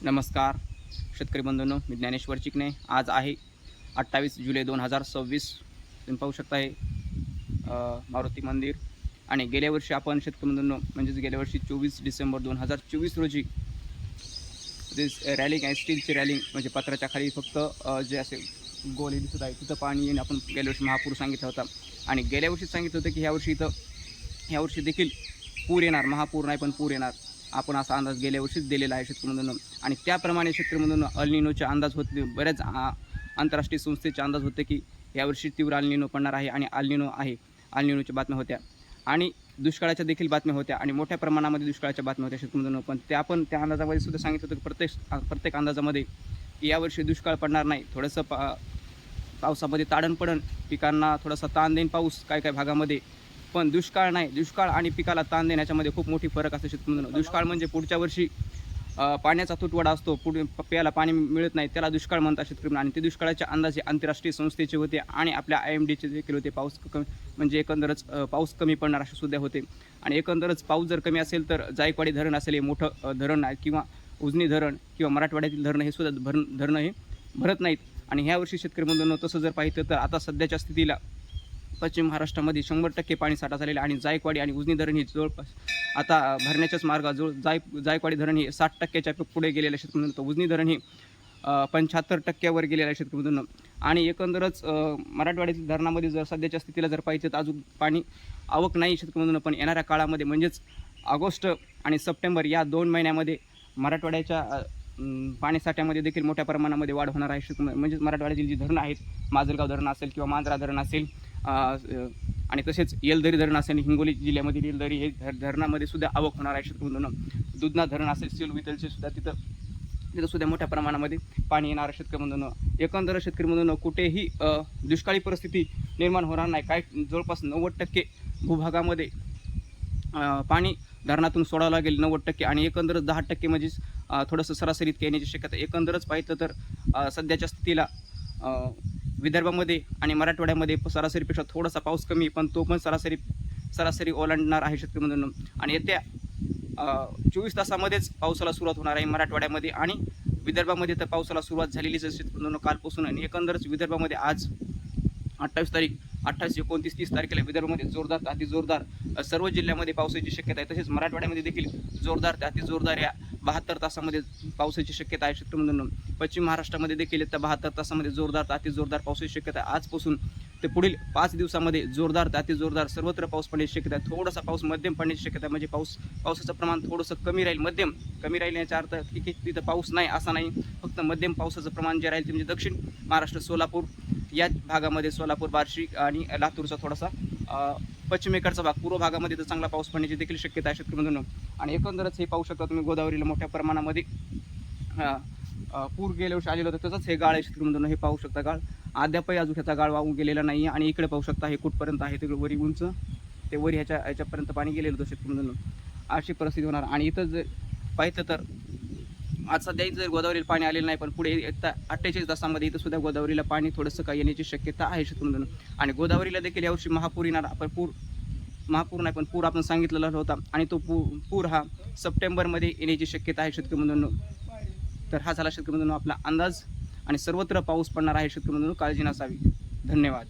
नमस्कार शेतकरी बंधूंनो, मी ज्ञानेश्वर चिकणे. आज आहे 28 जुलै 2026. तुम्ही पाहू शकता हे मारुती मंदिर. आणि गेल्या वर्षी आपण शेतकरी बंधूंनो म्हणजेच गेल्या वर्षी 24 डिसेंबर 2024 रोजी रॅलिंग आहे, स्टीलची रॅलिंग म्हणजे पत्राच्या खाली फक्त जे असे गोले दिसत आहे तिथं पाणी येणे आपण गेल्या वर्षी महापूर सांगितला होता. आणि गेल्या वर्षी सांगितलं होतं की ह्या वर्षी देखील पूर येणार, महापूर नाही पण पूर येणार. आपण असा अंदाज गेल्या वर्षीच दिलेला आहे शेतकरी बंधूंनो. आणि त्याप्रमाणे शेतकरी बंधूंनो अल निनोचे अंदाज होते, बऱ्याच आंतरराष्ट्रीय संस्थेचे अंदाज होते की यावर्षी तीव्र अल निनो पडणार आहे आणि अल निनो आहे. अल निनोच्या बातम्या होत्या आणि दुष्काळाच्या देखील बातम्या होत्या आणि मोठ्या प्रमाणामध्ये दुष्काळाच्या बातम्या होत्या शेतकरी बंधूंनो. पण त्या अंदाजामध्ये सुद्धा सांगितलं होतं की प्रत्येक अंदाजामध्ये की यावर्षी दुष्काळ पडणार नाही. थोडंसं पावसामध्ये ताडण पडण, पिकांना थोडासा ताण देईन पाऊस काय काय भागामध्ये, पण दुष्काळ नाही. दुष्काळ आणि पिकाला ताण देण्याच्यामध्ये खूप मोठी फरक असतो शेतकरी बंधूंनो. दुष्काळ म्हणजे पुढच्या वर्षी पाण्याचा तुटवडा असतो, पुढे प्यायला पाणी मिळत नाही, त्याला दुष्काळ म्हणतात शेतकरी. आणि ते दुष्काळाचे अंदाजे आंतरराष्ट्रीय संस्थेचे होते आणि आपल्या IMDचे देखील होते. पाऊस म्हणजे एकंदरच पाऊस कमी पडणार असे सुद्धा होते. आणि एकंदरच पाऊस जर कमी असेल तर जायकवाडी धरण असेल हे मोठं धरण आहे, किंवा उजनी धरण किंवा मराठवाड्यातील धरणं हे सुद्धा धरणं हे भरत नाहीत. आणि ह्या वर्षी शेतकरी बंधूंनो तसं जर पाहिलं तर आता सध्याच्या स्थितीला पश्चिम महाराष्ट्रामध्ये 100% पाणीसाठा झालेला आणि जायकवाडी आणि उजनी धरण ही जवळपास आता भरण्याच्याच मार्गाजवळ. जायकवाडी धरण हे 60%च्या पुढे गेलेलं आहे शेतकरी बंधूंनो. उजनी धरण हे 75%वर गेलेलं आहे शेतकरी बंधूंनो. आणि एकंदरच मराठवाड्यातील धरणामध्ये जर सध्याच्या स्थितीला जर पाहिजे तर अजून पाणी आवक नाही शेतकरी बंधूंनो. पण येणाऱ्या काळामध्ये म्हणजेच ऑगस्ट आणि सप्टेंबर या 2 महिन्यामध्ये मराठवाड्याच्या पाणीसाठ्यामध्ये देखील मोठ्या प्रमाणामध्ये वाढ होणार आहे शेतकरी. म्हणजेच मराठवाड्यातील जी धरणं आहेत, माजलगाव धरण असेल किंवा मांजरा धरण असेल आणि तसेच येलदरी धरण असेल, हिंगोली जिल्ह्यामधील येलदरी हे धरणामध्ये सुद्धा आवक होणार आहे शेतकरी बंधूंनो. दुधना धरण असेल, सिलवितलचे सुद्धा तिथं सुद्धा मोठ्या प्रमाणामध्ये पाणी येणार आहे शेतकरी बंधूंनो. एकंदर शेतकरी बंधूंनो कुठेही दुष्काळी परिस्थिती निर्माण होणार नाही. काय जवळपास 90% भूभागामध्ये पाणी धरणातून सोडावं लागेल, 90%. आणि एकंदरच 10% म्हणजेच थोडंसं सरासरीत येण्याची शक्यता. एकंदरच पाहिलं तर सध्याच्या स्थितीला विदर्भामध्ये आणि मराठवाड्यामध्ये सरासरीपेक्षा थोडासा पाऊस कमी, पण तो पण सरासरी ओलांडणार आहे शेतकरी बंधूंनो. आणि येत्या 24 तासामध्येच पावसाला सुरुवात होणार आहे मराठवाड्यामध्ये. आणि विदर्भामध्ये तर पावसाला सुरुवात झालेलीच आहे शेतकरी बंधूंनो कालपासून. आणि एकंदरच विदर्भामध्ये आज 28 तारीख, 28, 29, 30 तारखेला विदर्भामध्ये जोरदार ते अतिजोरदार सर्व जिल्ह्यामध्ये पावसाची शक्यता आहे. तसेच मराठवाड्यामध्ये देखील जोरदार ते अतिजोरदार या 72 तासामध्ये पावसाची शक्यता आहे शेतकरी बंधूंनो. पश्चिम महाराष्ट्रामध्ये देखील येत्या 72 तासामध्ये जोरदार ते अतिजोरदार पावसाची शक्यता आहे. आजपासून ते पुढील 5 दिवसामध्ये जोरदार ते अतिजोरदार सर्वत्र पाऊस पडण्याची शक्यता आहे. थोडासा पाऊस मध्यम पडण्याची शक्यता आहे, म्हणजे पावसाचं प्रमाण थोडंसं कमी राहील. मध्यम कमी राहील याचा अर्थ की तिथं पाऊस नाही असा नाही, फक्त मध्यम पावसाचं प्रमाण जे राहील ते म्हणजे दक्षिण महाराष्ट्र, सोलापूर या भागामध्ये, सोलापूर, बार्शी आणि लातूरचा थोडासा पश्चिमेकडचा भाग, पूर्व भागामध्ये तर चांगला पाऊस पडण्याची देखील शक्यता आहे शेतकरी बंधूंनो. आणि एकंदरच हे पाहू शकता तुम्ही गोदावरीला मोठ्या प्रमाणामध्ये पूर गेल्या वर्षी आलेलं होतं, तसंच हे गाळ आहे शेतकरी बंधूंनो. हे पाहू शकता गाळ अद्यापही अजून ह्याचा गाळ वाहून गेलेला नाही आहे. आणि इकडे पाहू शकता हे कुठपर्यंत आहे, तिकडे वरी उंच ते वरी ह्याच्यापर्यंत पाणी गेलेलं होतं शेतकरी बंधूंनो. अशी परिस्थिती होणार. आणि इथं जर पाहिलं तर आज सध्या जर गोदावरीला पाणी आलेलं नाही, पण पुढे 48 तासामध्ये इथं सुद्धा गोदावरीला पाणी थोडंसं काय येण्याची शक्यता आहे शेतकरी बंधूंनो. आणि गोदावरीला देखील यावर्षी महापूर येणार. आपण महापूर नाही पण पूर आपण सांगितलेला होता. आणि तो पूर हा सप्टेंबरमध्ये येण्याची शक्यता आहे शेतकरी बंधूंनो. तर हा झाला शेतकरी बंधूंनो आपला अंदाज. आणि सर्वत्र पाऊस पडणार आहे शेतकरी बंधूंनो, काळजी नसावी. धन्यवाद.